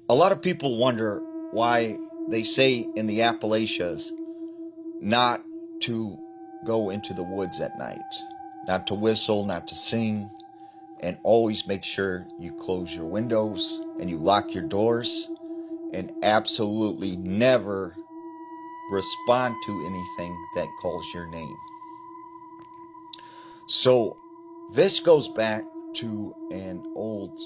A lot of people wonder why they say in the Appalachias not to go into the woods at night, not to whistle, not to sing, and always make sure you close your windows and you lock your doors and absolutely never respond to anything that calls your name. So, this goes back to an old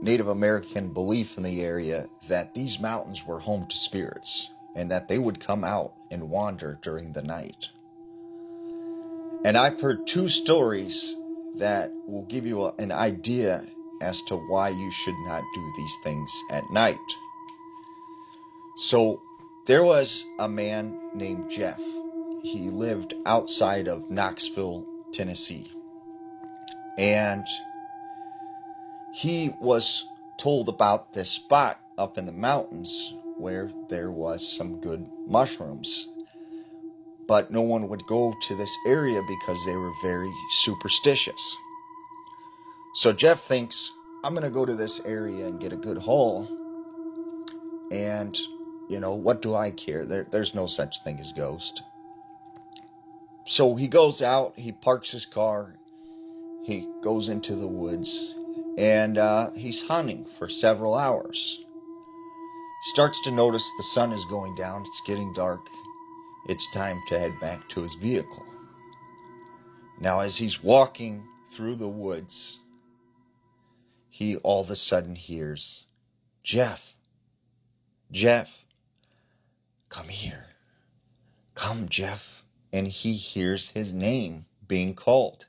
Native American belief in the area that these mountains were home to spirits and that they would come out and wander during the night. And I've heard two stories that will give you an idea as to why you should not do these things at night. So, there was a man named Jeff. He lived outside of Knoxville, Tennessee. And he was told about this spot up in the mountains where there was some good mushrooms. But no one would go to this area because they were very superstitious. So Jeff thinks, I'm going to go to this area and get a good haul. And, what do I care? There's no such thing as ghost. So he goes out, he parks his car, he goes into the woods, and he's hunting for several hours. He starts to notice the sun is going down, it's getting dark, it's time to head back to his vehicle. Now, as he's walking through the woods, he all of a sudden hears, Jeff, come here. Come, Jeff. And he hears his name being called.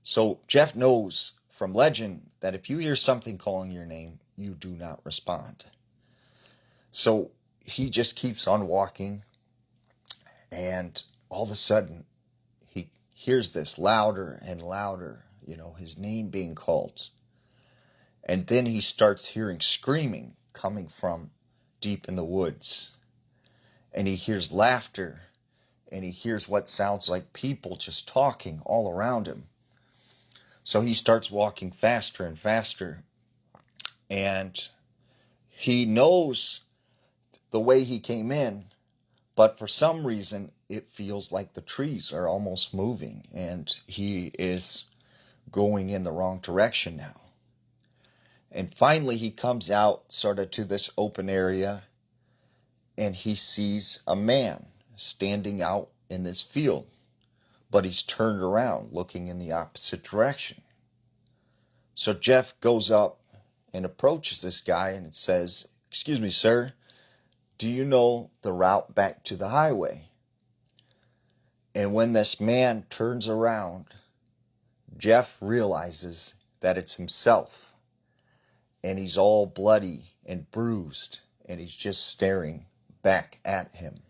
So Jeff knows from legend that if you hear something calling your name, you do not respond. So he just keeps on walking, and all of a sudden he hears this louder and louder, his name being called. And then he starts hearing screaming coming from deep in the woods. And he hears laughter, and he hears what sounds like people just talking all around him. So he starts walking faster and faster, and he knows the way he came in, but for some reason it feels like the trees are almost moving, and he is going in the wrong direction now. And finally he comes out sort of to this open area, and he sees a man standing out in this field, but he's turned around looking in the opposite direction. So Jeff goes up and approaches this guy and says, "Excuse me, sir, do you know the route back to the highway?" And when this man turns around, Jeff realizes that it's himself, and he's all bloody and bruised, and he's just staring back at him.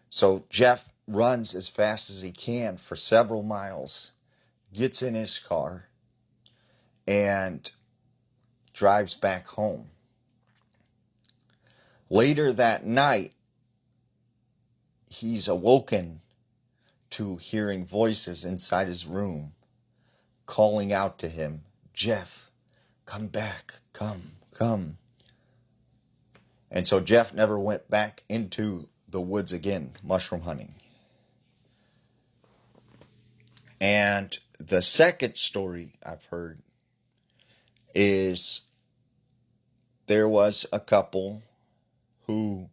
So Jeff runs as fast as he can for several miles, gets in his car, and drives back home. Later that night, he's awoken to hearing voices inside his room calling out to him, "Jeff, come back, come." And so Jeff never went back into the woods again, mushroom hunting. And the second story I've heard is there was a couple who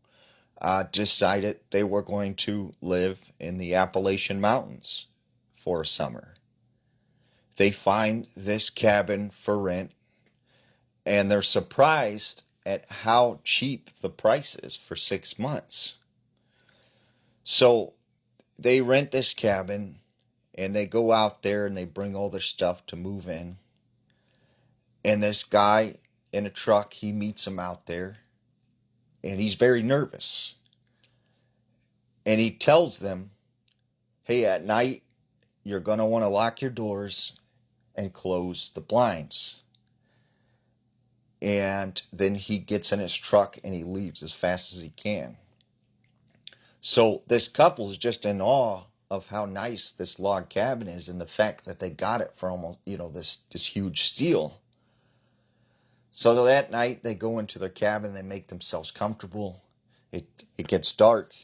decided they were going to live in the Appalachian Mountains for a summer. They find this cabin for rent, and they're surprised at how cheap the price is for 6 months. So they rent this cabin, and they go out there and they bring all their stuff to move in. And this guy in a truck, he meets them out there, and he's very nervous. And he tells them, hey, at night, you're going to want to lock your doors and close the blinds. And then he gets in his truck and he leaves as fast as he can. So this couple is just in awe of how nice this log cabin is, and the fact that they got it for almost, this huge steal. So that night they go into their cabin, they make themselves comfortable. It gets dark,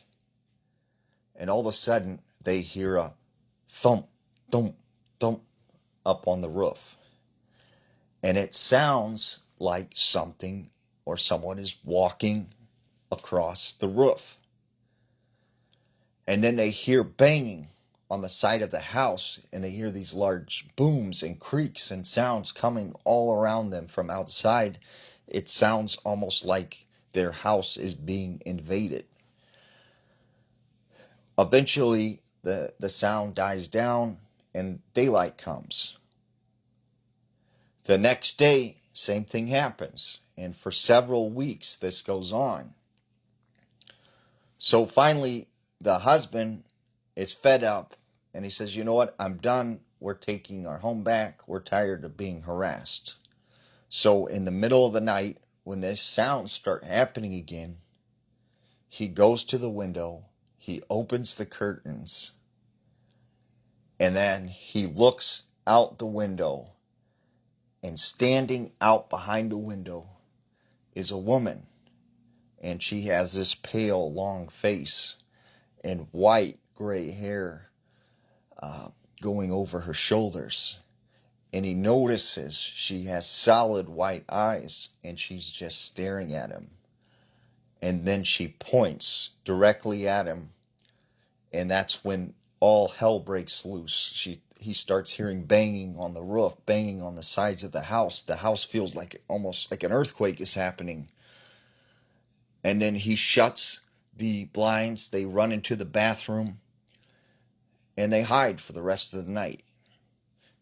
and all of a sudden they hear a thump, thump, thump up on the roof. And it sounds like something or someone is walking across the roof. And then they hear banging on the side of the house, and they hear these large booms and creaks and sounds coming all around them from outside. It sounds almost like their house is being invaded. Eventually, the sound dies down and daylight comes. The next day, same thing happens. And for several weeks, this goes on. So finally, the husband is fed up and he says, you know what, I'm done. We're taking our home back. We're tired of being harassed. So in the middle of the night, when this sounds start happening again, he goes to the window, he opens the curtains, and then he looks out the window, and standing out behind the window is a woman. And she has this pale, long face and white, gray hair going over her shoulders. And he notices she has solid white eyes and she's just staring at him. And then she points directly at him. And that's when all hell breaks loose. He starts hearing banging on the roof, banging on the sides of the house. The house feels like almost like an earthquake is happening. And then he shuts the blinds. They run into the bathroom and they hide for the rest of the night.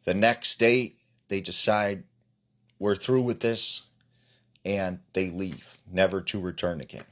The next day, they decide we're through with this, and they leave, never to return again.